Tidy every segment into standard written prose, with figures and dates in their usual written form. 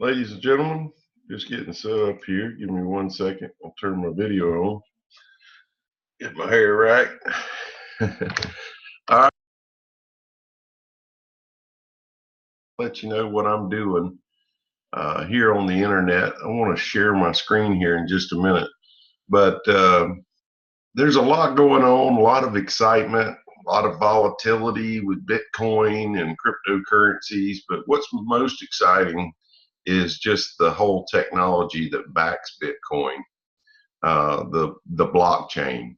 Ladies and gentlemen, just getting set up here. Give me 1 second. I'll turn my video on. Get my hair right. All right. Let you know what I'm doing here on the internet. I want to share my screen here in just a minute. But there's a lot going on, a lot of excitement, a lot of volatility with Bitcoin and cryptocurrencies. But what's most exciting is just the whole technology that backs Bitcoin, the blockchain.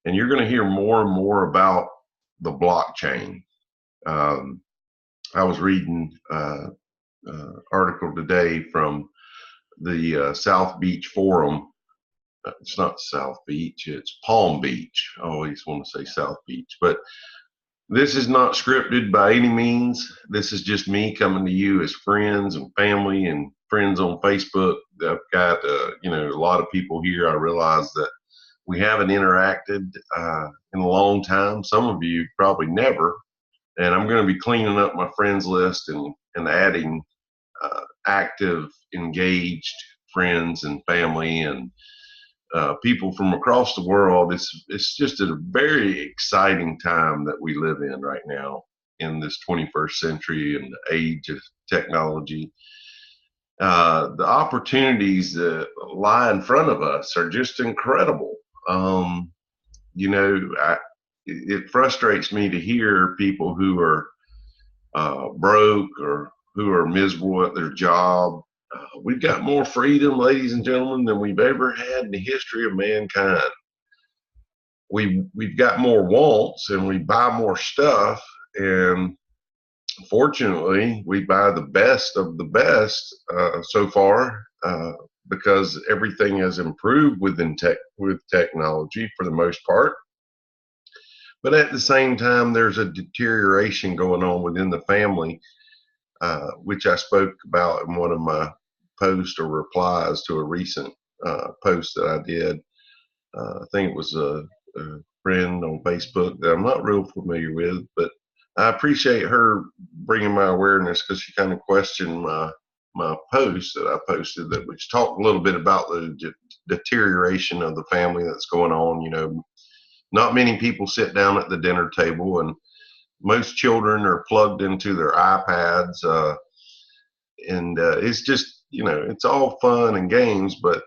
And you're going to hear more and more about the blockchain. I was reading an article today from the South Beach Forum. It's not South Beach, it's Palm Beach. I always want to say South Beach, but this is not scripted by any means. This is just me coming to you as friends and family and friends on Facebook. I've got a lot of people here. I realize that we haven't interacted in a long time. Some of you probably never. And I'm going to be cleaning up my friends list and adding active, engaged friends and family and people from across the world. It's just a very exciting time that we live in right now in this 21st century and the age of technology. The opportunities that lie in front of us are just incredible. It frustrates me to hear people who are broke or who are miserable at their job. We've got more freedom, ladies and gentlemen, than we've ever had in the history of mankind. We've got more wants and we buy more stuff, and fortunately we buy the best of the best so far because everything has improved with technology for the most part. But at the same time, there's a deterioration going on within the family, which I spoke about in one of my posts or replies to a recent post that I did. I think it was a friend on Facebook that I'm not real familiar with, but I appreciate her bringing my awareness because she kind of questioned my post that I posted, which talked a little bit about the deterioration of the family that's going on. Not many people sit down at the dinner table, and most children are plugged into their iPads. It's just, it's all fun and games, but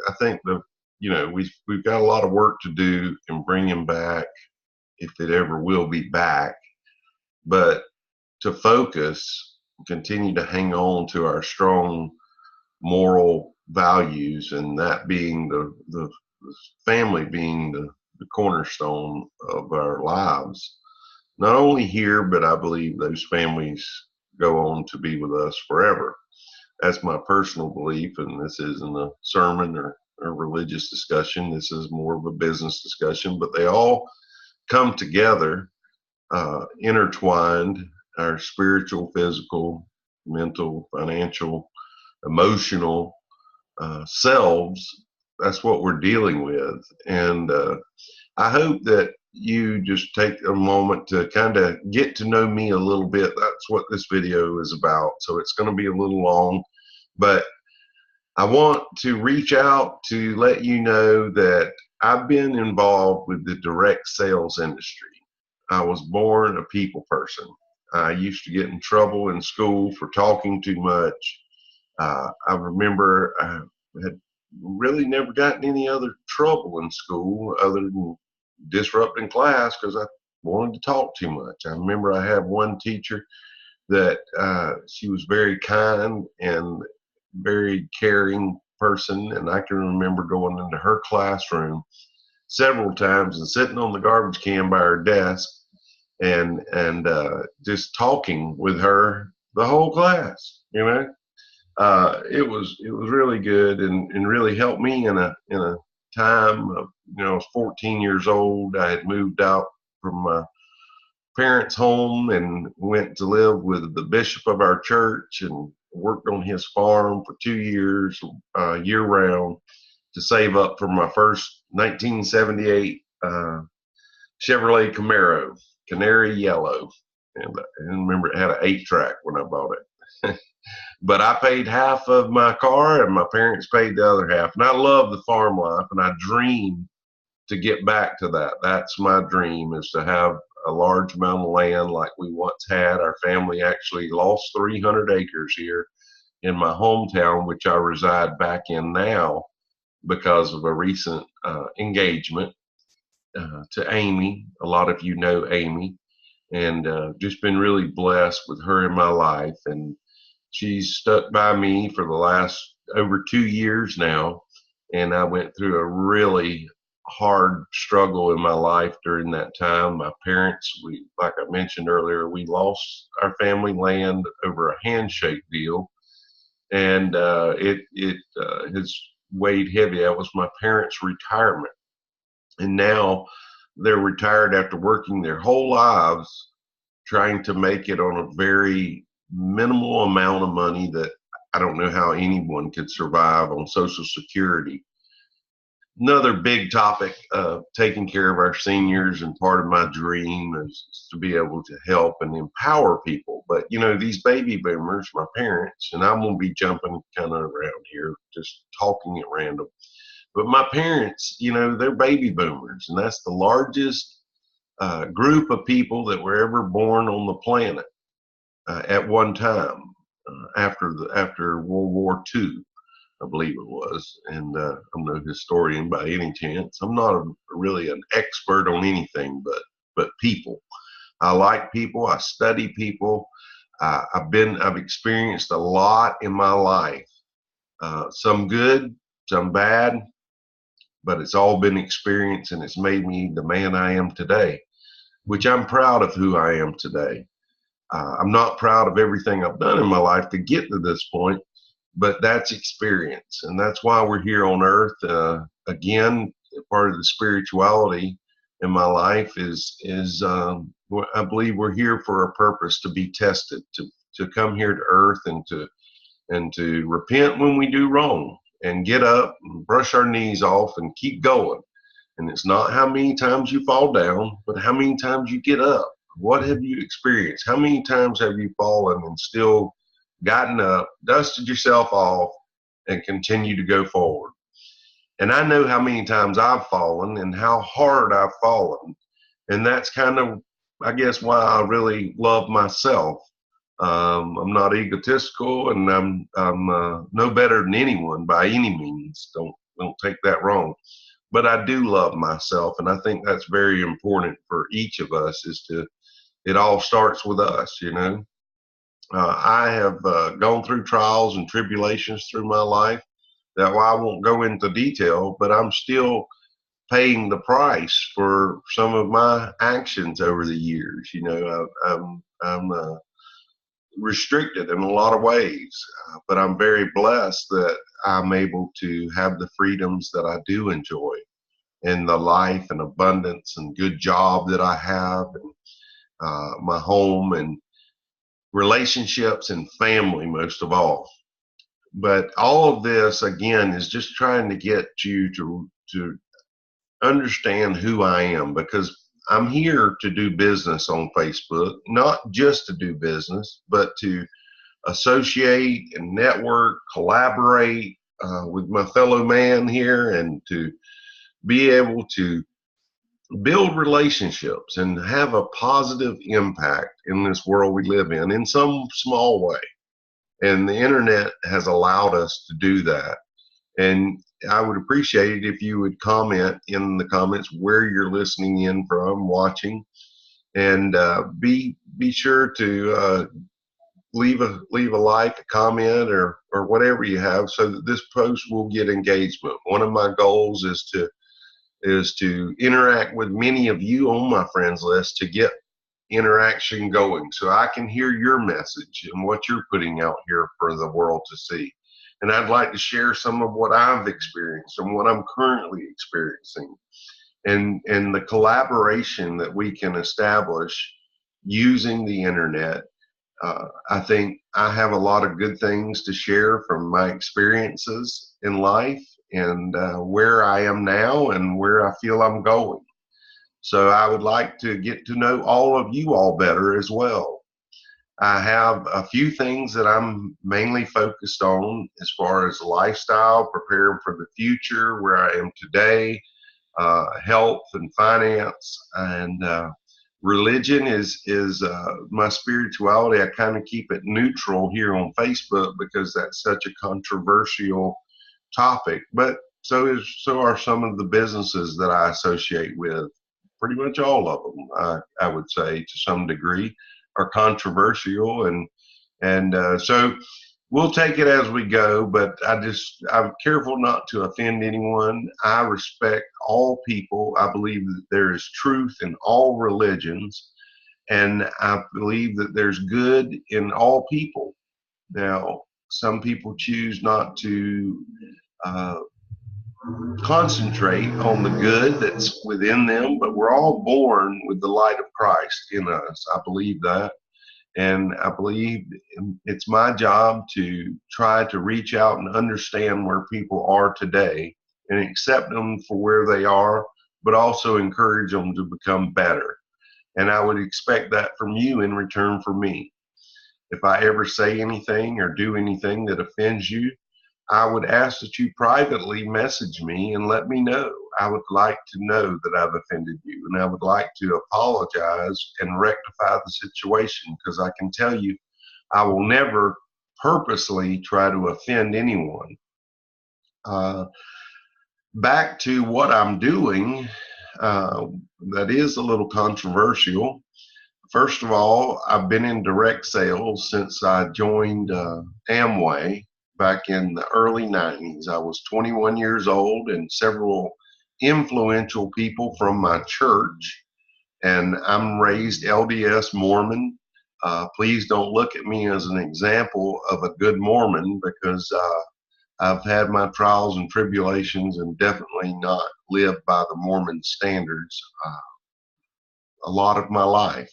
I think we've got a lot of work to do in bringing back, if it ever will be back, but to focus, continue to hang on to our strong moral values, and that being the family being the cornerstone of our lives, not only here, but I believe those families go on to be with us forever. That's my personal belief, and this isn't a sermon or a religious discussion. This is more of a business discussion, but they all come together, intertwined, our spiritual, physical, mental, financial, emotional selves. That's what we're dealing with. And I hope that you just take a moment to kind of get to know me a little bit. That's what this video is about. So it's going to be a little long, but I want to reach out to let you know that I've been involved with the direct sales industry. I was born a people person. I used to get in trouble in school for talking too much. I remember I had really never gotten any other trouble in school other than disrupting class because I wanted to talk too much. I remember I had one teacher that she was very kind and very caring person, and I can remember going into her classroom several times and sitting on the garbage can by her desk and just talking with her the whole class. It was really good and really helped me in a time of, I was 14 years old. I had moved out from my parents' home and went to live with the bishop of our church and worked on his farm for 2 years, year round, to save up for my first 1978 Chevrolet Camaro, canary yellow. And I remember it had an 8-track when I bought it. But I paid half of my car and my parents paid the other half. And I love the farm life, and I dream to get back to that. That's my dream, is to have a large amount of land like we once had. Our family actually lost 300 acres here in my hometown, which I reside back in now because of a recent engagement to Amy. A lot of you know Amy, and just been really blessed with her in my life. And she's stuck by me for the last over 2 years now. And I went through a really hard struggle in my life during that time. My parents, like I mentioned earlier, we lost our family land over a handshake deal, and it has weighed heavy. That was my parents' retirement, and now they're retired after working their whole lives trying to make it on a very minimal amount of money that I don't know how anyone could survive on Social Security. Another big topic, taking care of our seniors, and part of my dream is to be able to help and empower people. But you know, these baby boomers, my parents, and I'm gonna be jumping kind of around here, just talking at random. But my parents, you know, they're baby boomers, and that's the largest group of people that were ever born on the planet at one time after World War II. I believe it was, and I'm no historian by any chance. I'm not really an expert on anything, but people. I like people. I study people. I've experienced a lot in my life, some good, some bad, but it's all been experience, and it's made me the man I am today, which I'm proud of who I am today. I'm not proud of everything I've done in my life to get to this point, but that's experience, and that's why we're here on earth. Again, part of the spirituality in my life is I believe we're here for a purpose, to be tested, to come here to earth, and to repent when we do wrong, and get up and brush our knees off and keep going. And it's not how many times you fall down, but how many times you get up. What have you experienced? How many times have you fallen and still gotten up, dusted yourself off, and continue to go forward? And I know how many times I've fallen and how hard I've fallen. And that's kind of, I guess, why I really love myself. I'm not egotistical, and I'm no better than anyone by any means. Don't take that wrong. But I do love myself, and I think that's very important for each of us. It all starts with us, you know. I have gone through trials and tribulations through my life that, well, I won't go into detail, but I'm still paying the price for some of my actions over the years. You know, I'm restricted in a lot of ways, but I'm very blessed that I'm able to have the freedoms that I do enjoy, and the life and abundance and good job that I have, and my home and relationships and family, most of all. But all of this, again, is just trying to get you to understand who I am, because I'm here to do business on Facebook, not just to do business, but to associate and network, collaborate with my fellow man here, and to be able to build relationships and have a positive impact in this world we live in some small way. And the internet has allowed us to do that. And I would appreciate it if you would comment in the comments where you're listening in from, watching, and be sure to leave a like, a comment, or whatever you have, so that this post will get engagement. One of my goals is to interact with many of you on my friends list, to get interaction going, so I can hear your message and what you're putting out here for the world to see. And I'd like to share some of what I've experienced and what I'm currently experiencing, and the collaboration that we can establish using the internet. I think I have a lot of good things to share from my experiences in life, and where I am now and where I feel I'm going. So I would like to get to know all of you all better as well. I have a few things that I'm mainly focused on as far as lifestyle, preparing for the future, where I am today, health and finance, and religion is my spirituality. I kind of keep it neutral here on Facebook because that's such a controversial topic. But so are some of the businesses that I associate with. Pretty much all of them, I would say, to some degree, are controversial, and so we'll take it as we go. But I'm careful not to offend anyone. I respect all people. I believe that there is truth in all religions, and I believe that there's good in all people. Now, some people choose not to uh, concentrate on the good that's within them, but we're all born with the light of Christ in us. I believe that. And I believe it's my job to try to reach out and understand where people are today and accept them for where they are, but also encourage them to become better. And I would expect that from you in return for me. If I ever say anything or do anything that offends you, I would ask that you privately message me and let me know. I would like to know that I've offended you, and I would like to apologize and rectify the situation, because I can tell you I will never purposely try to offend anyone. Uh, Back to what I'm doing, uh, that is a little controversial. First of all, I've been in direct sales since I joined Amway back in the early 90s. I was 21 years old, and several influential people from my church, and I'm raised LDS Mormon. Please don't look at me as an example of a good Mormon, because I've had my trials and tribulations and definitely not lived by the Mormon standards a lot of my life.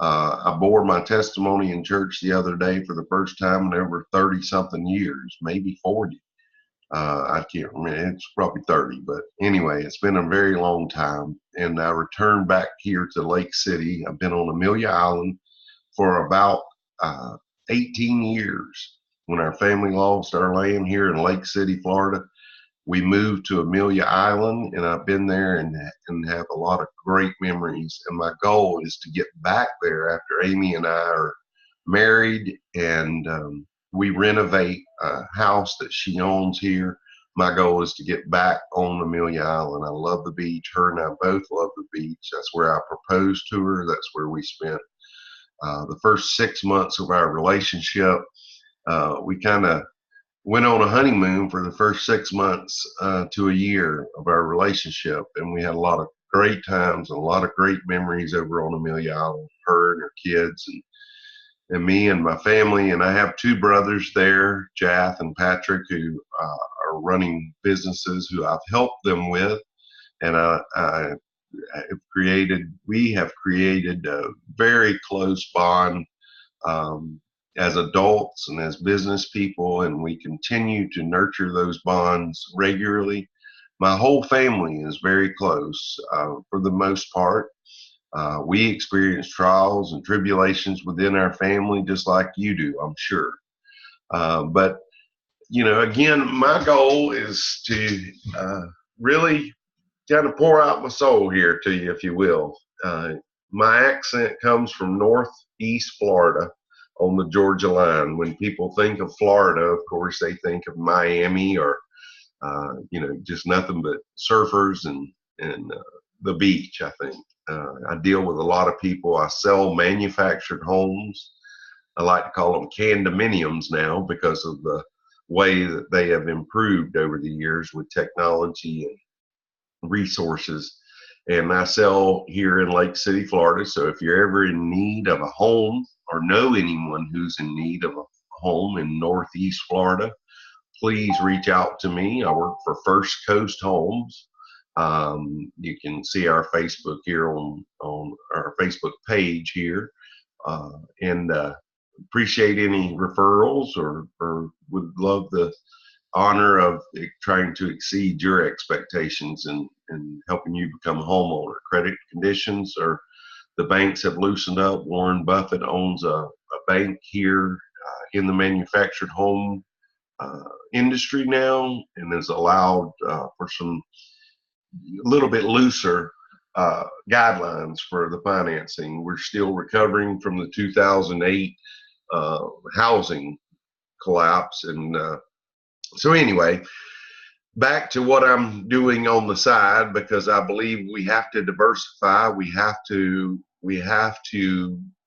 I bore my testimony in church the other day for the first time in over 30 something years, maybe 40. I can't remember. It's probably 30, but anyway, it's been a very long time. And I returned back here to Lake City. I've been on Amelia Island for about uh, 18 years. When our family lost our land here in Lake City, Florida, we moved to Amelia Island, and I've been there and have a lot of great memories. And my goal is to get back there after Amy and I are married, and we renovate a house that she owns here. My goal is to get back on Amelia Island. I love the beach. Her and I both love the beach. That's where I proposed to her. That's where we spent the first 6 months of our relationship. We kind of went on a honeymoon for the first 6 months to a year of our relationship, and we had a lot of great times and a lot of great memories over on Amelia Island. Her and her kids, and me and my family. And I have two brothers there, Jath and Patrick, who are running businesses who I've helped them with, and we have created a very close bond. Um, as adults and as business people, and we continue to nurture those bonds regularly. My whole family is very close for the most part. We experience trials and tribulations within our family just like you do, I'm sure. But, again, my goal is to really kind of pour out my soul here to you, if you will. My accent comes from Northeast Florida on the Georgia line. When people think of Florida, of course, they think of Miami or, just nothing but surfers and the beach, I think. I deal with a lot of people. I sell manufactured homes. I like to call them condominiums now because of the way that they have improved over the years with technology and resources. And I sell here in Lake City, Florida. So if you're ever in need of a home or know anyone who's in need of a home in Northeast Florida, please reach out to me. I work for First Coast Homes. You can see our Facebook here on our Facebook page here, and appreciate any referrals, or would love the honor of trying to exceed your expectations and helping you become a homeowner. Credit conditions, or the banks have loosened up. Warren Buffett owns a bank here in the manufactured home industry now, and has allowed for some a little bit looser guidelines for the financing. We're still recovering from the 2008 housing collapse. And so anyway, back to what I'm doing on the side, because I believe we have to diversify. We have to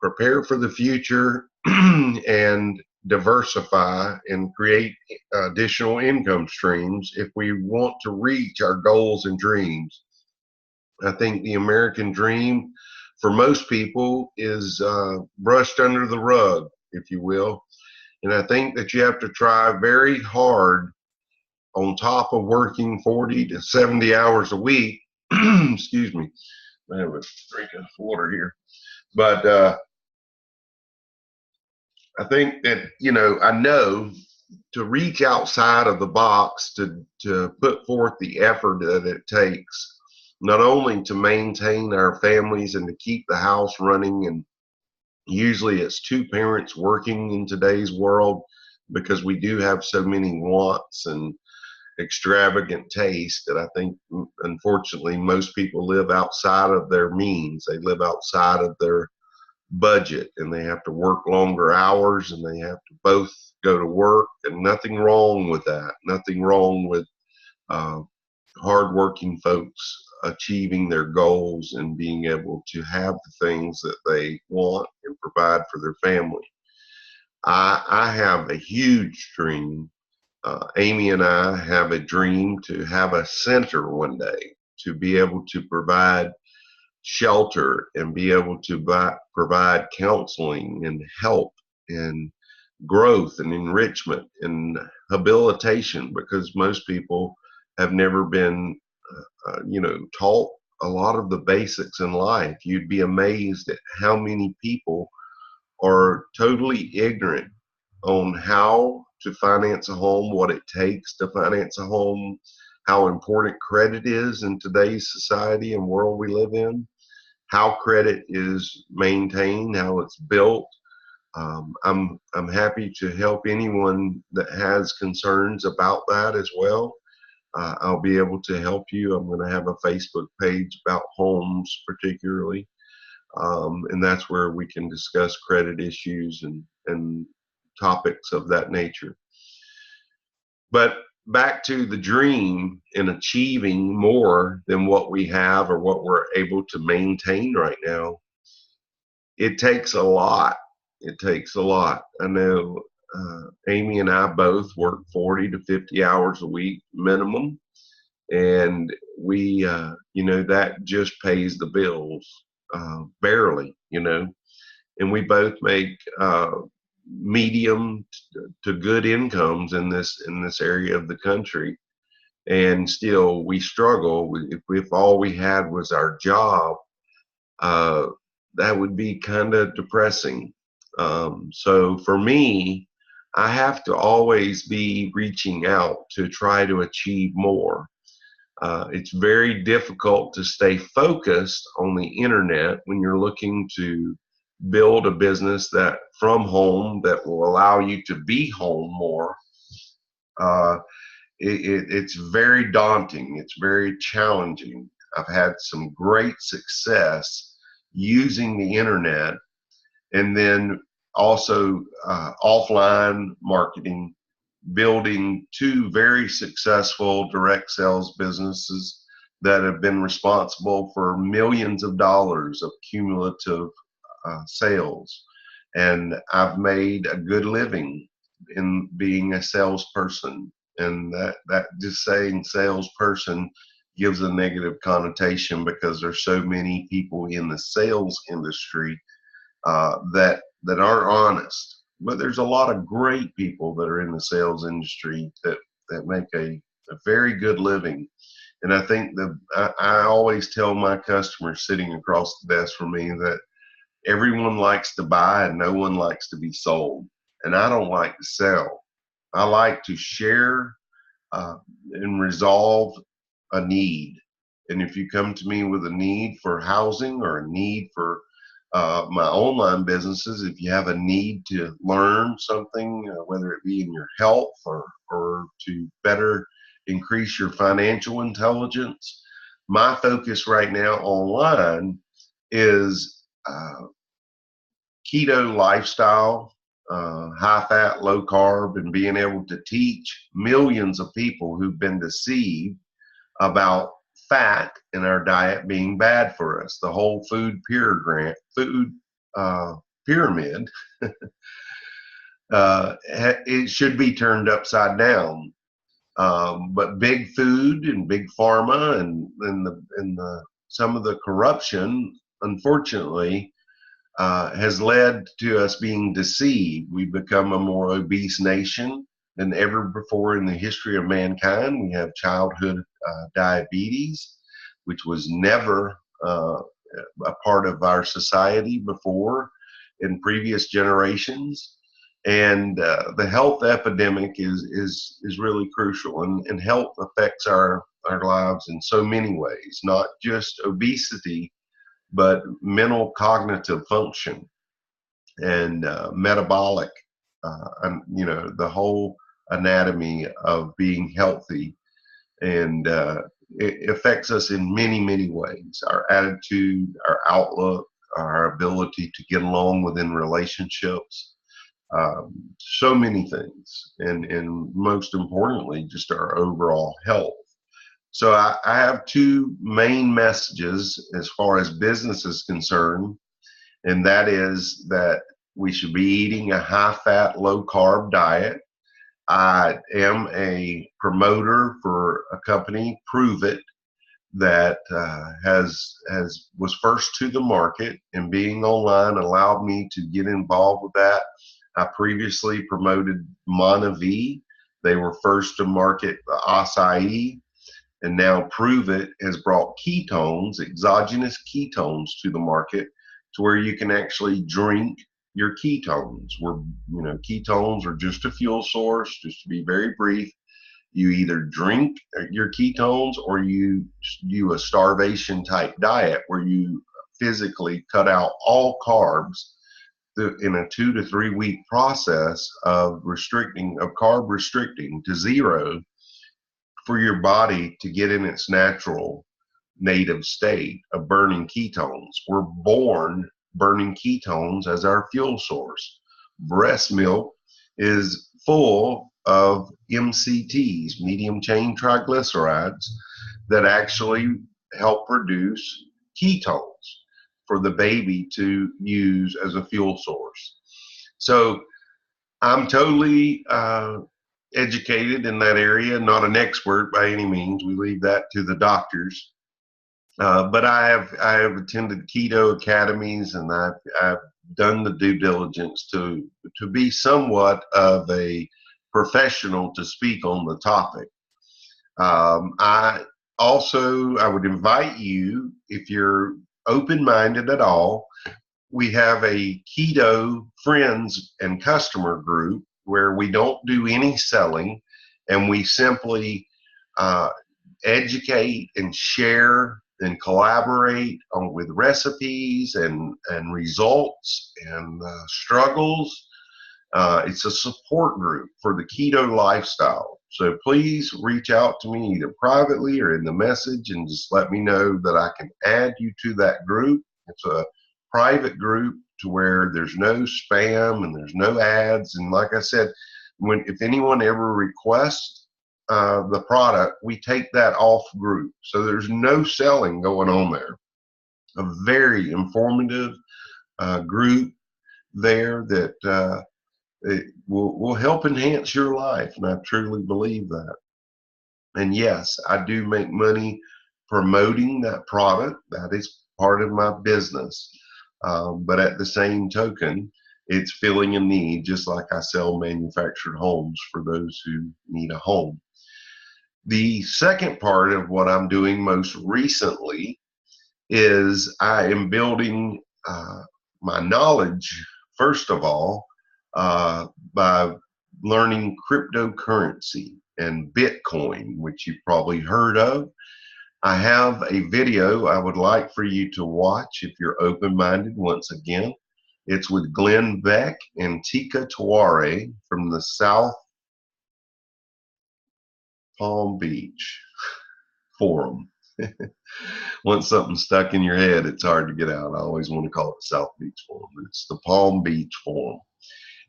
prepare for the future and diversify and create additional income streams if we want to reach our goals and dreams. I think the American dream for most people is brushed under the rug, if you will. And I think that you have to try very hard, on top of working 40 to 70 hours a week. Excuse me, I have a drink of water here. But I think that, I know to reach outside of the box, to put forth the effort that it takes, not only to maintain our families and to keep the house running, and usually it's two parents working in today's world, because we do have so many wants and extravagant taste that I think, unfortunately, most people live outside of their means. They live outside of their budget, and they have to work longer hours, and they have to both go to work, and nothing wrong with that. Nothing wrong with hardworking folks achieving their goals and being able to have the things that they want and provide for their family. I have a huge dream. Amy and I have a dream to have a center one day, to be able to provide shelter and be able to provide counseling and help and growth and enrichment and habilitation, because most people have never been taught a lot of the basics in life. You'd be amazed at how many people are totally ignorant on how to finance a home, what it takes to finance a home, how important credit is in today's society and world we live in, how credit is maintained, how it's built. I'm happy to help anyone that has concerns about that as well. I'll be able to help you. I'm going to have a Facebook page about homes particularly, and that's where we can discuss credit issues and topics of that nature. But back to the dream and achieving more than what we have or what we're able to maintain right now. It takes a lot. It takes a lot. I know Amy and I both work 40 to 50 hours a week minimum, and we, that just pays the bills, barely, and we both make medium to good incomes in this area of the country, and still we struggle. If all we had was our job, that would be kind of depressing. So for me, I have to always be reaching out to try to achieve more. It's very difficult to stay focused on the internet when you're looking to build a business that from home that will allow you to be home more. It's very daunting. It's very challenging. I've had some great success using the internet, and then also offline marketing, building two very successful direct sales businesses that have been responsible for millions of dollars of cumulative sales. And I've made a good living in being a salesperson. And that just saying salesperson gives a negative connotation, because there's so many people in the sales industry that aren't honest. But there's a lot of great people that are in the sales industry that make a very good living. And I think I always tell my customers sitting across the desk from me that everyone likes to buy and no one likes to be sold. And I don't like to sell. I like to share and resolve a need. And if you come to me with a need for housing or a need for my online businesses. If you have a need to learn something, whether it be in your health or to better increase your financial intelligence, my focus right now online is keto lifestyle, high fat, low carb, and being able to teach millions of people who've been deceived about fat in our diet being bad for us. The whole food pyramid, it should be turned upside down. But big food and big pharma and some of the corruption, unfortunately, has led to us being deceived. We've become a more obese nation than ever before in the history of mankind. We have childhood diabetes, which was never a part of our society before in previous generations. And the health epidemic is really crucial, and health affects our lives in so many ways, not just obesity, but mental cognitive function and metabolic, and, the whole anatomy of being healthy. And it affects us in many, many ways. Our attitude, our outlook, our ability to get along within relationships, so many things. And most importantly, just our overall health. So I have two main messages as far as business is concerned, and that is that we should be eating a high-fat, low-carb diet. I am a promoter for a company, Prove It, that was first to the market, and being online allowed me to get involved with that. I previously promoted Monavie. They were first to market the acai. And now Prove It has brought ketones, exogenous ketones, to the market to where you can actually drink your ketones. Ketones are just a fuel source. Just to be very brief, you either drink your ketones or you do a starvation type diet where you physically cut out all carbs in a 2 to 3 week process of carb restricting to zero, for your body to get in its natural native state of burning ketones. We're born burning ketones as our fuel source. Breast milk is full of MCTs, medium chain triglycerides, that actually help produce ketones for the baby to use as a fuel source. So I'm totally educated in that area, not an expert by any means. We leave that to the doctors. But I have attended keto academies, and I've done the due diligence to be somewhat of a professional to speak on the topic. I would invite you, if you're open-minded at all, we have a keto friends and customer group where we don't do any selling, and we simply educate and share and collaborate with recipes and results and struggles. It's a support group for the keto lifestyle. So please reach out to me either privately or in the message and just let me know that I can add you to that group. It's a private group to where there's no spam and there's no ads. And like I said, if anyone ever requests the product, we take that off group. So there's no selling going on there. A very informative group there that it will help enhance your life. And I truly believe that. And yes, I do make money promoting that product. That is part of my business. But at the same token, it's filling a need, just like I sell manufactured homes for those who need a home. The second part of what I'm doing most recently is I am building my knowledge, first of all, by learning cryptocurrency and Bitcoin, which you've probably heard of. I have a video I would like for you to watch if you're open-minded once again. It's with Glenn Beck and Tika Taware from the South Palm Beach Forum. Once something's stuck in your head, it's hard to get out. I always want to call it the South Beach Forum, but it's the Palm Beach Forum.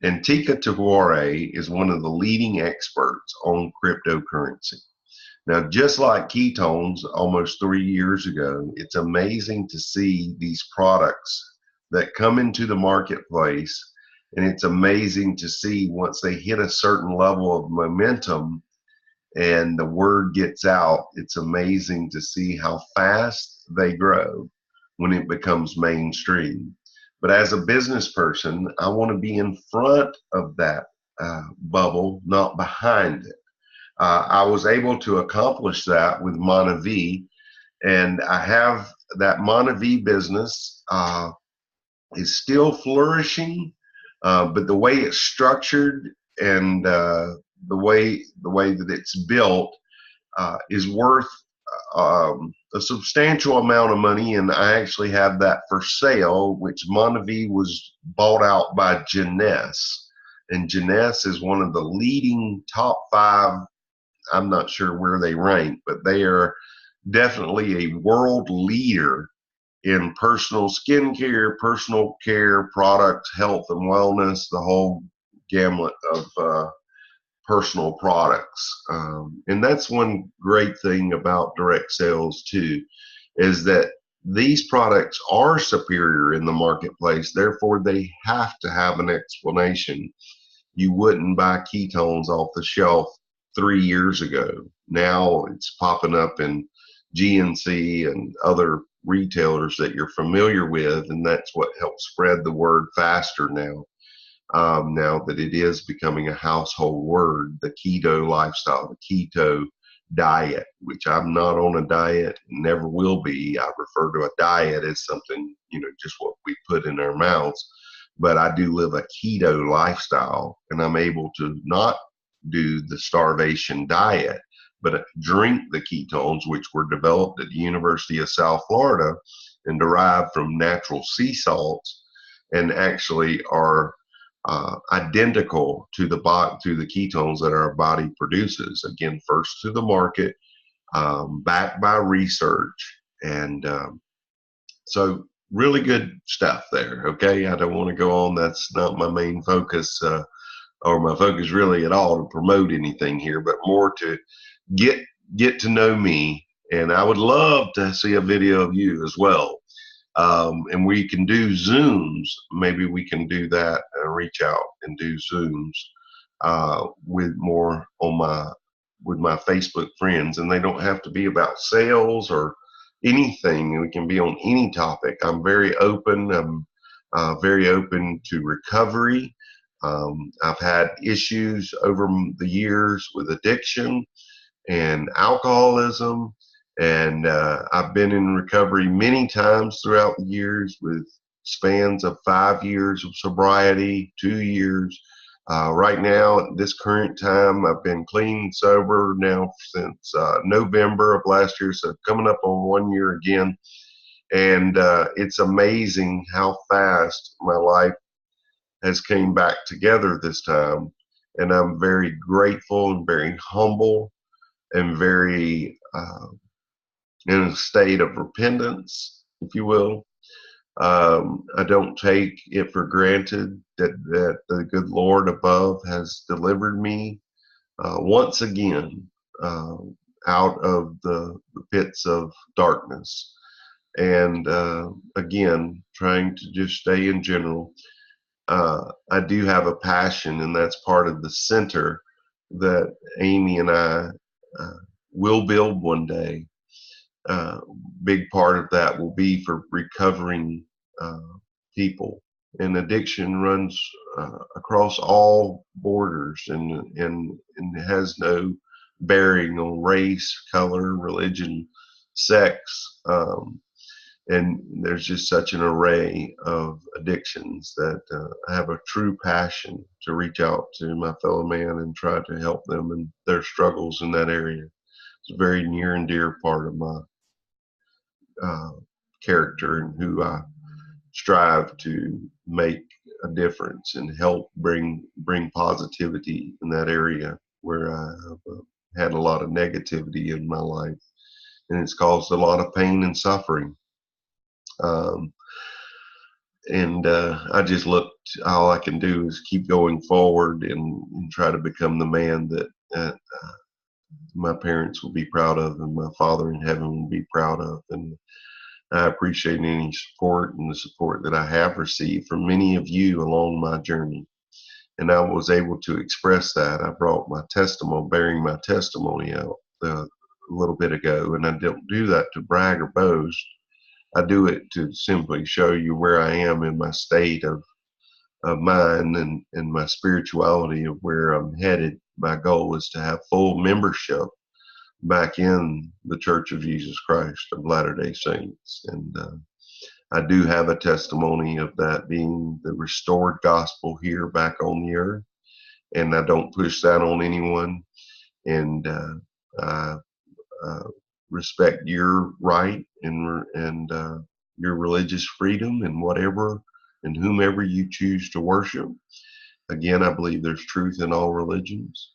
And Tika Taware is one of the leading experts on cryptocurrency. Now, just like ketones almost 3 years ago, it's amazing to see these products that come into the marketplace. And it's amazing to see once they hit a certain level of momentum and the word gets out, it's amazing to see how fast they grow when it becomes mainstream. But as a business person, I want to be in front of that bubble, not behind it. I was able to accomplish that with Monavie, and I have that Monavie business is still flourishing, but the way it's structured and the way that it's built is worth a substantial amount of money, and I actually have that for sale, which Monavie was bought out by Jeunesse, and Jeunesse is one of the leading top 5. I'm not sure where they rank, but they are definitely a world leader in personal skincare, personal care products, health and wellness, the whole gamut of personal products. And that's one great thing about direct sales too, is that these products are superior in the marketplace. Therefore, they have to have an explanation. You wouldn't buy ketones off the shelf 3 years ago. Now it's popping up in GNC and other retailers that you're familiar with, and that's what helps spread the word faster now. Now that it is becoming a household word, the keto lifestyle, the keto diet, which I'm not on a diet, never will be. I refer to a diet as something, just what we put in our mouths. But I do live a keto lifestyle, and I'm able to not do the starvation diet, but drink the ketones, which were developed at the University of South Florida and derived from natural sea salts, and actually are identical to the ketones that our body produces. Again, first to the market, backed by research, and so really good stuff there. Okay, I don't want to go on. That's not my main focus, or my focus really at all to promote anything here, but more to get to know me. And I would love to see a video of you as well. And we can do Zooms. Maybe we can do that and reach out and do Zooms with more on with my Facebook friends. And they don't have to be about sales or anything. We can be on any topic. I'm very open. I'm very open to recovery. I've had issues over the years with addiction and alcoholism. And I've been in recovery many times throughout the years, with spans of 5 years of sobriety, 2 years. Right now, at this current time, I've been clean, sober now since November of last year, so coming up on 1 year again. And it's amazing how fast my life has came back together this time. And I'm very grateful and very humble and very in a state of repentance, if you will. I don't take it for granted that the good Lord above has delivered me once again out of the pits of darkness. And again, trying to just stay in general. I do have a passion, and that's part of the center that Amy and I will build one day. Big part of that will be for recovering people. And addiction runs across all borders, and has no bearing on race, color, religion, sex. And there's just such an array of addictions that I have a true passion to reach out to my fellow man and try to help them in their struggles in that area. It's a very near and dear part of my character and who I strive to make a difference and help bring positivity in that area where I have had a lot of negativity in my life, and it's caused a lot of pain and suffering. Um, and I just looked. All I can do is keep going forward and try to become the man that my parents will be proud of, and my Father in heaven will be proud of. And I appreciate any support and the support that I have received from many of you along my journey. And I was able to express that. I brought my testimony, bearing my testimony out a little bit ago, and I don't do that to brag or boast. I do it to simply show you where I am in my state of mind and my spirituality of where I'm headed. My goal is to have full membership back in the Church of Jesus Christ of Latter-day Saints. And I do have a testimony of that being the restored gospel here back on the earth. And I don't push that on anyone. And I respect your right and your religious freedom and whatever and whomever you choose to worship. Again, I believe there's truth in all religions.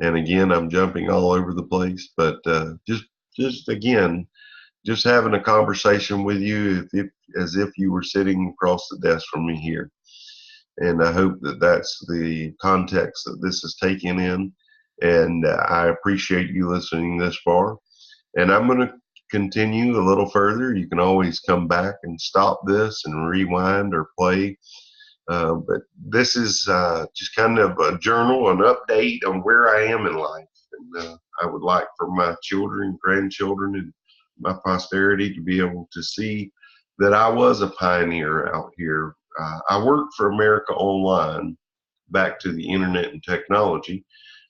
And again, I'm jumping all over the place, but just again, just having a conversation with you as if you were sitting across the desk from me here. And I hope that that's the context that this is taken in. And I appreciate you listening this far. And I'm going to continue a little further. You can always come back and stop this and rewind or play. But this is just kind of a journal, an update on where I am in life. And I would like for my children, grandchildren, and my posterity to be able to see that I was a pioneer out here. I worked for America Online, back to the internet and technology.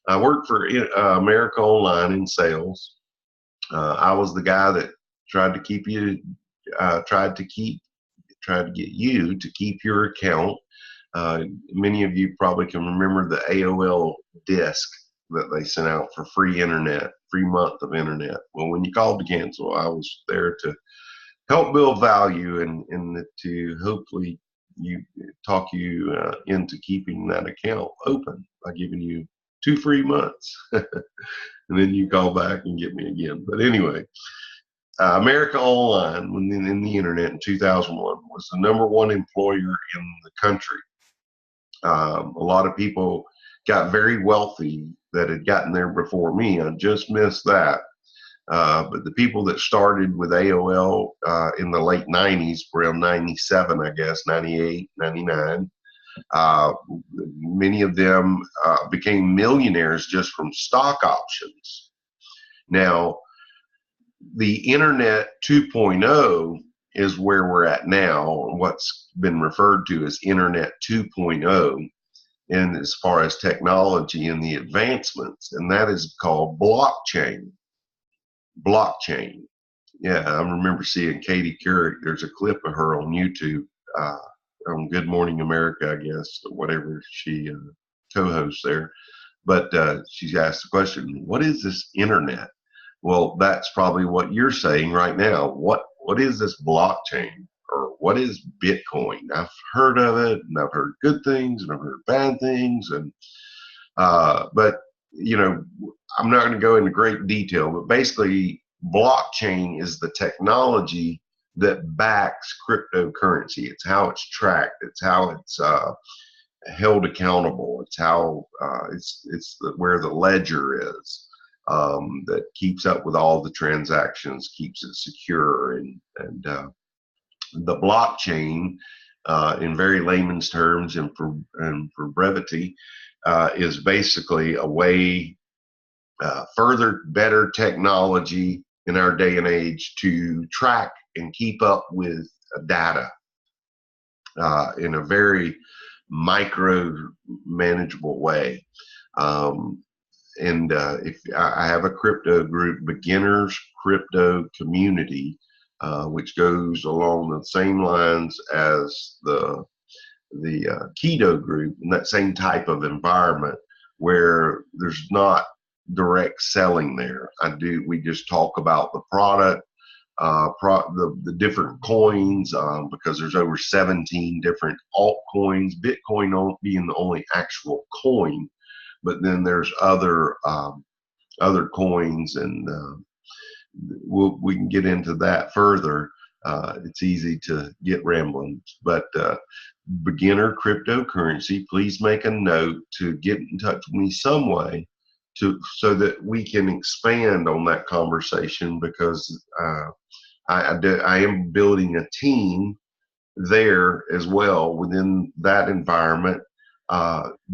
I worked for America Online in sales. I was the guy that tried to get you to keep your account. Many of you probably can remember the AOL disc that they sent out for free month of internet. Well, when you called to cancel, I was there to help build value and to hopefully talk you into keeping that account open by giving you 2 free months. And then you call back and get me again. But anyway, America Online, when in the internet in 2001, was the #1 employer in the country. A lot of people got very wealthy that had gotten there before me. I just missed that. But the people that started with AOL in the late 90s, around 97, I guess, 98, 99, many of them became millionaires just from stock options. Now, the Internet 2.0 is where we're at now, what's been referred to as Internet 2.0, and as far as technology and the advancements, and that is called blockchain. Blockchain. Yeah, I remember seeing Katie Couric. There's a clip of her on YouTube, on Good Morning America, I guess, or whatever she co-hosts there. But she's asked the question, what is this internet? Well, that's probably what you're saying right now. What is this blockchain, or what is Bitcoin? I've heard of it, and I've heard good things, and I've heard bad things, and but you know, I'm not going to go into great detail. But basically, blockchain is the technology that backs cryptocurrency. It's how it's tracked. It's how it's held accountable. It's how where the ledger is. That keeps up with all the transactions, keeps it secure, and the blockchain, in very layman's terms and for brevity, is basically a way, better technology in our day and age to track and keep up with data in a very micro manageable way. And if I have a crypto group, beginners crypto community, which goes along the same lines as the keto group, and that same type of environment where there's not direct selling there. We just talk about the product. the different coins, because there's over 17 different altcoins, Bitcoin being the only actual coin, but then there's other coins, and we can get into that further. It's easy to get rambling, but beginner cryptocurrency, please make a note to get in touch with me some way so that we can expand on that conversation, because I am building a team there as well within that environment,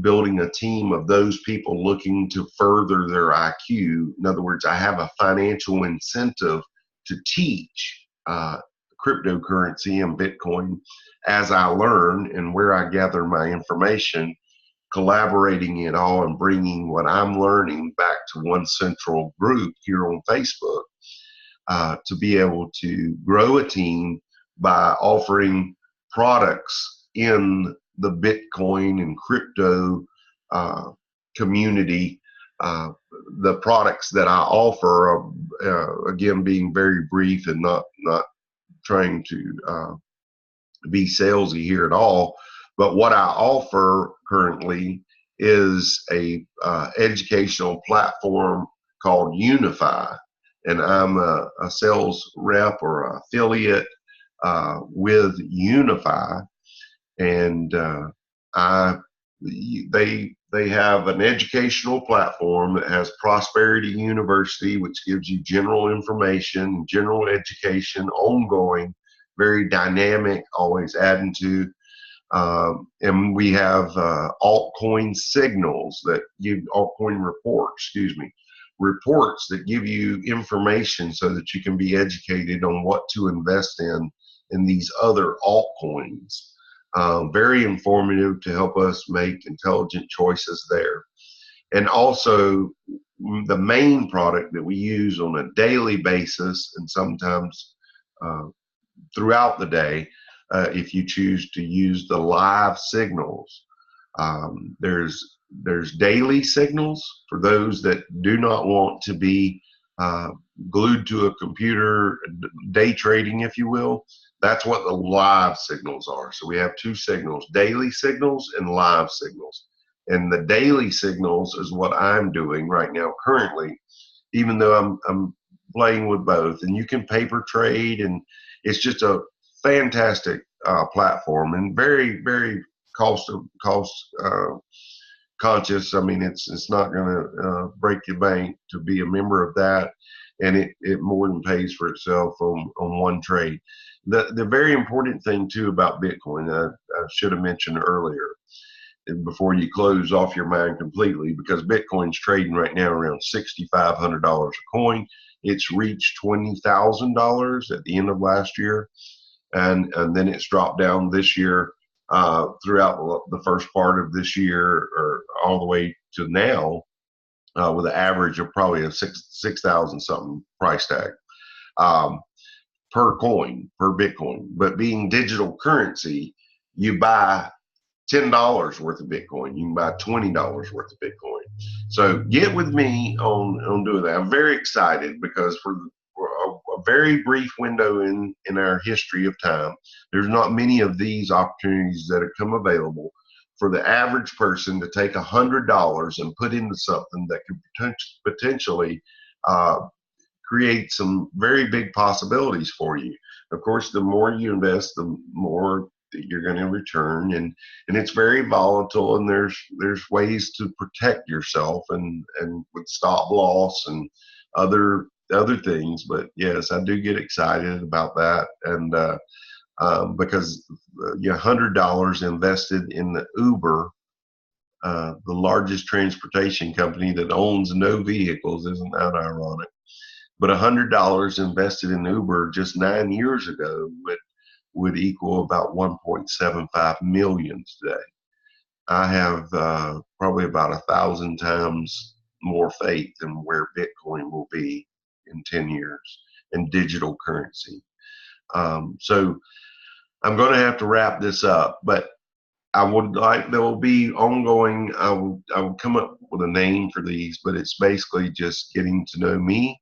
building a team of those people looking to further their IQ. In other words, I have a financial incentive to teach cryptocurrency and Bitcoin as I learn and where I gather my information, collaborating it all and bringing what I'm learning back to one central group here on Facebook, to be able to grow a team by offering products in the Bitcoin and crypto community. The products that I offer, again, being very brief and not trying to be salesy here at all, but what I offer currently is a educational platform called Unifii, and I'm a sales rep or affiliate with Unifii, and they have an educational platform that has Prosperity University, which gives you general information, general education, ongoing, very dynamic, always adding to. And we have altcoin signals that give altcoin reports, reports that give you information so that you can be educated on what to invest in these other altcoins. Very informative to help us make intelligent choices there. And also the main product that we use on a daily basis, and sometimes throughout the day, if you choose to use the live signals. There's daily signals for those that do not want to be glued to a computer, day trading, if you will. That's what the live signals are. So we have two signals, daily signals and live signals. And the daily signals is what I'm doing right now currently, even though I'm playing with both. And you can paper trade, and it's just a fantastic platform, and very, very cost conscious. I mean, it's not going to break your bank to be a member of that, and it more than pays for itself on one trade. The very important thing too about Bitcoin, I should have mentioned earlier, before you close off your mind completely, because Bitcoin's trading right now around $6,500 a coin. It's reached $20,000 at the end of last year, and then it's dropped down this year, throughout the first part of this year, or all the way to now, with an average of probably a 6,000 something price tag per coin, per Bitcoin. But being digital currency, you buy $10 worth of Bitcoin, you can buy $20 worth of Bitcoin. So get with me on doing that. I'm very excited, because for a very brief window in our history of time, there's not many of these opportunities that have come available for the average person to take $100 and put into something that could potentially create some very big possibilities for you. Of course, the more you invest, the more that you're going to return, and it's very volatile, and there's ways to protect yourself, and with stop loss and other things. But yes, I do get excited about that, and because $100 invested in the Uber, the largest transportation company that owns no vehicles, isn't that ironic? But $100 invested in Uber just 9 years ago would equal about 1.75 million today. I have probably about 1,000 times more faith in where Bitcoin will be in 10 years in digital currency. So I'm going to have to wrap this up, but there will be ongoing, I will come up with a name for these, but it's basically just getting to know me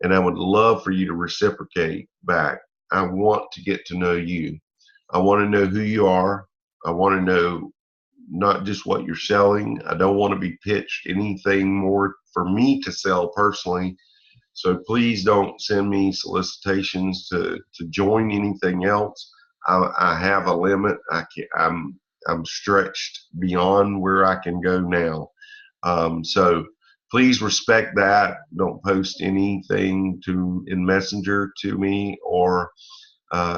and I would love for you to reciprocate back. I want to get to know you. I want to know who you are. I want to know not just what you're selling. I don't want to be pitched anything more for me to sell personally. So please don't send me solicitations to join anything else. I have a limit. I'm stretched beyond where I can go now. So please respect that. Don't post anything in Messenger to me or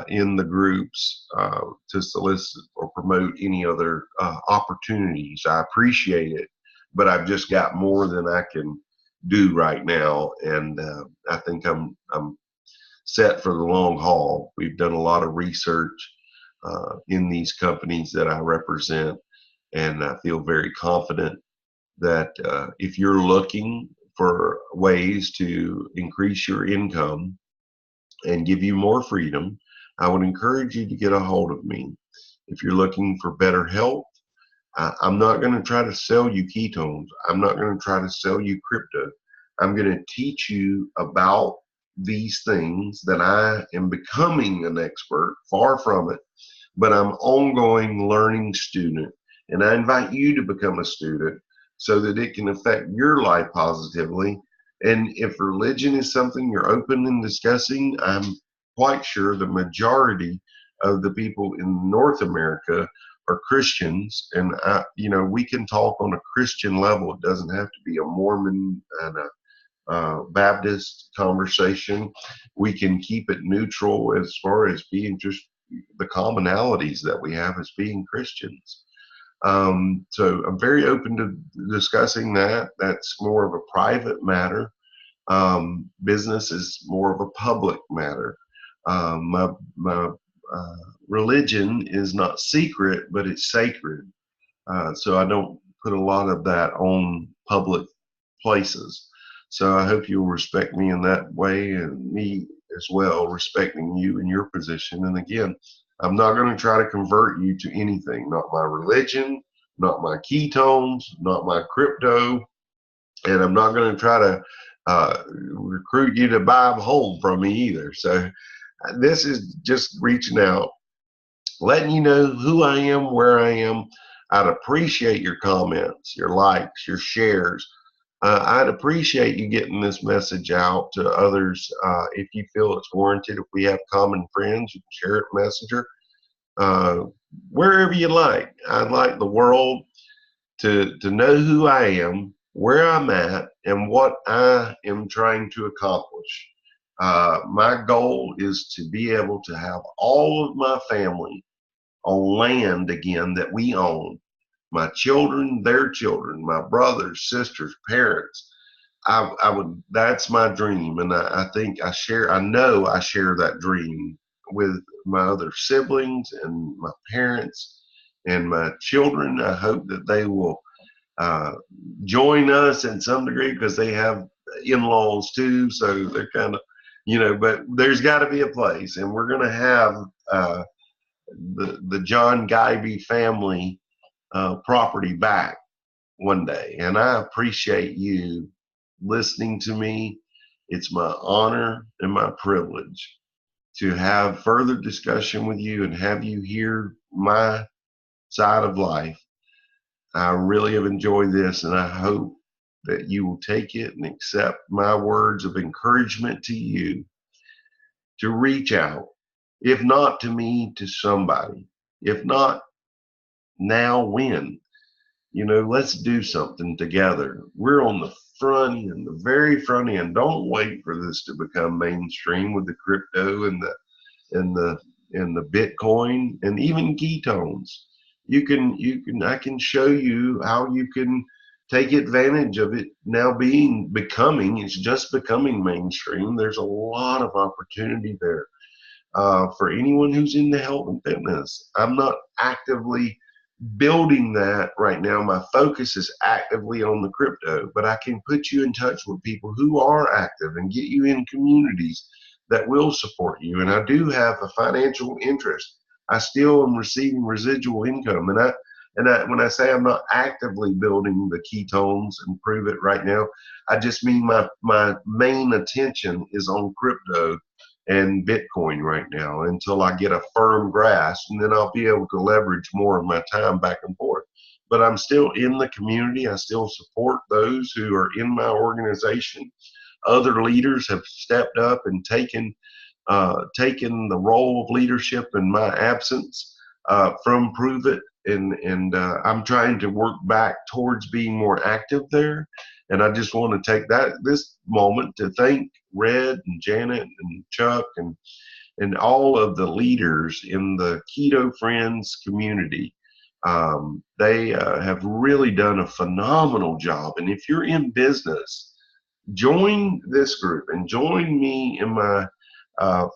in the groups to solicit or promote any other opportunities. I appreciate it, but I've just got more than I can do right now, and I think I'm set for the long haul. We've done a lot of research in these companies that I represent, and I feel very confident that if you're looking for ways to increase your income and give you more freedom, I would encourage you to get a hold of me. If you're looking for better health, I'm not going to try to sell you ketones. I'm not going to try to sell you crypto. I'm going to teach you about these things that I am becoming an expert, far from it, but I'm ongoing learning student. And I invite you to become a student so that it can affect your life positively. And if religion is something you're open in discussing, I'm quite sure the majority of the people in North America are Christians. And we can talk on a Christian level. It doesn't have to be a Mormon and a Baptist conversation. We can keep it neutral as far as being just the commonalities that we have as being Christians. So I'm very open to discussing that. That's more of a private matter. Business is more of a public matter. My religion is not secret, but it's sacred. So I don't put a lot of that on public places. So I hope you'll respect me in that way, and me as well, respecting you in your position. And again, I'm not going to try to convert you to anything, not my religion, not my ketones, not my crypto, and I'm not going to try to recruit you to buy a home from me either. So this is just reaching out, letting you know who I am, where I am. I'd appreciate your comments, your likes, your shares. I'd appreciate you getting this message out to others if you feel it's warranted. If we have common friends, you can share it in Messenger. Wherever you like. I'd like the world to know who I am, where I'm at, and what I am trying to accomplish. My goal is to be able to have all of my family on land again that we own. My children, their children, my brothers, sisters, parents. I would. That's my dream, and I think I know I share that dream with my other siblings and my parents and my children. I hope that they will uh, join us in some degree because they have in-laws too, so they're kind of, But there's got to be a place, and we're going to have the John Giebeig family property back one day. And I appreciate you listening to me. It's my honor and my privilege to have further discussion with you and have you hear my side of life. I really have enjoyed this, and I hope that you will take it and accept my words of encouragement to you to reach out, if not to me, to somebody. If not now, when? Let's do something together. We're on the front end, the very front end. Don't wait for this to become mainstream with the crypto and the Bitcoin and even ketones. I can show you how you can take advantage of it now it's just becoming mainstream. There's a lot of opportunity there for anyone who's into health and fitness. I'm not actively building that right now. My focus is actively on the crypto, but I can put you in touch with people who are active and get you in communities that will support you. And I do have a financial interest. I still am receiving residual income, and And when I say I'm not actively building the ketones and prove it right now, I just mean my main attention is on crypto and Bitcoin right now until I get a firm grasp, and then I'll be able to leverage more of my time back and forth. But I'm still in the community. I still support those who are in my organization. Other leaders have stepped up and taken the role of leadership in my absence from Prove It, and I'm trying to work back towards being more active there. And I just want to take this moment to thank Red and Janet and Chuck and all of the leaders in the Keto Friends community. They have really done a phenomenal job. And if you're in business, join this group and join me in my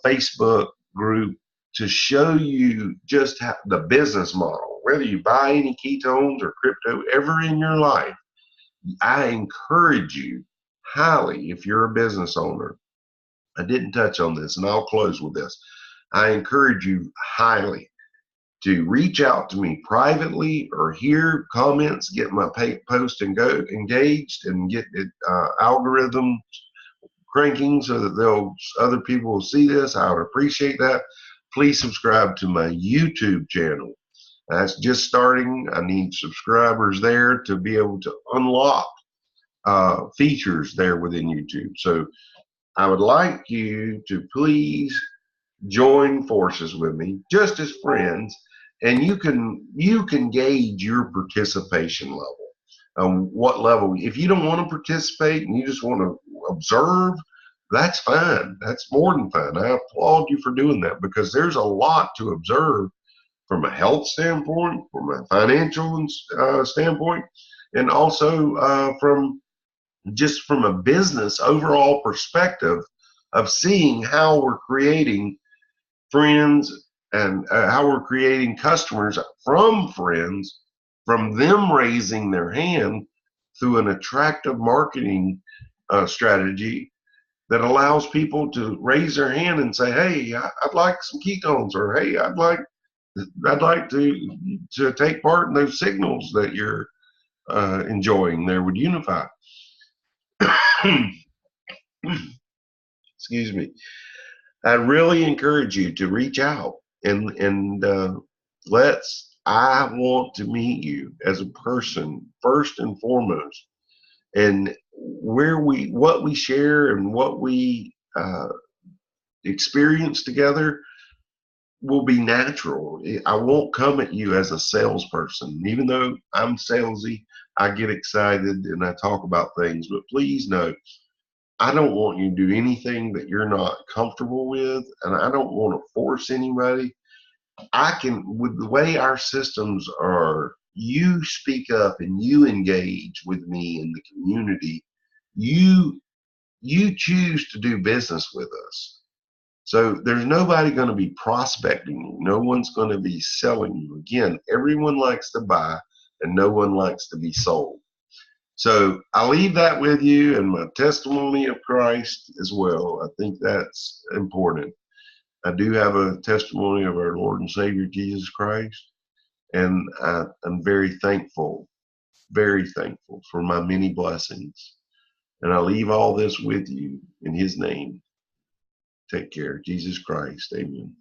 Facebook group to show you just how the business model, whether you buy any ketones or crypto ever in your life. I encourage you highly, if you're a business owner, I didn't touch on this and I'll close with this. I encourage you highly to reach out to me privately or hear comments, get my post and go engaged and get it algorithm cranking so that other people will see this. I would appreciate that. Please subscribe to my YouTube channel. That's just starting. I need subscribers there to be able to unlock features there within YouTube. So I would like you to please join forces with me just as friends, and you can gauge your participation level. What level? If you don't want to participate and you just want to observe, that's fine. That's more than fine. I applaud you for doing that, because there's a lot to observe from a health standpoint, from a financial standpoint, and also from a business overall perspective of seeing how we're creating friends and how we're creating customers from friends, from them raising their hand through an attractive marketing strategy that allows people to raise their hand and say, hey, I'd like some ketones, or hey, I'd like to take part in those signals that you're enjoying there with Unifii. Excuse me. I really encourage you to reach out and I want to meet you as a person first and foremost, and what we share and what we experience together will be natural. I won't come at you as a salesperson. Even though I'm salesy, I get excited and I talk about things, but please know, I don't want you to do anything that you're not comfortable with, and I don't want to force anybody. With the way our systems are, you speak up and you engage with me in the community. You choose to do business with us. So there's nobody going to be prospecting you. No one's going to be selling you. Again, everyone likes to buy and no one likes to be sold. So I leave that with you, and my testimony of Christ as well. I think that's important. I do have a testimony of our Lord and Savior Jesus Christ, and I'm very thankful for my many blessings. And I leave all this with you in His name. Take care. Jesus Christ. Amen.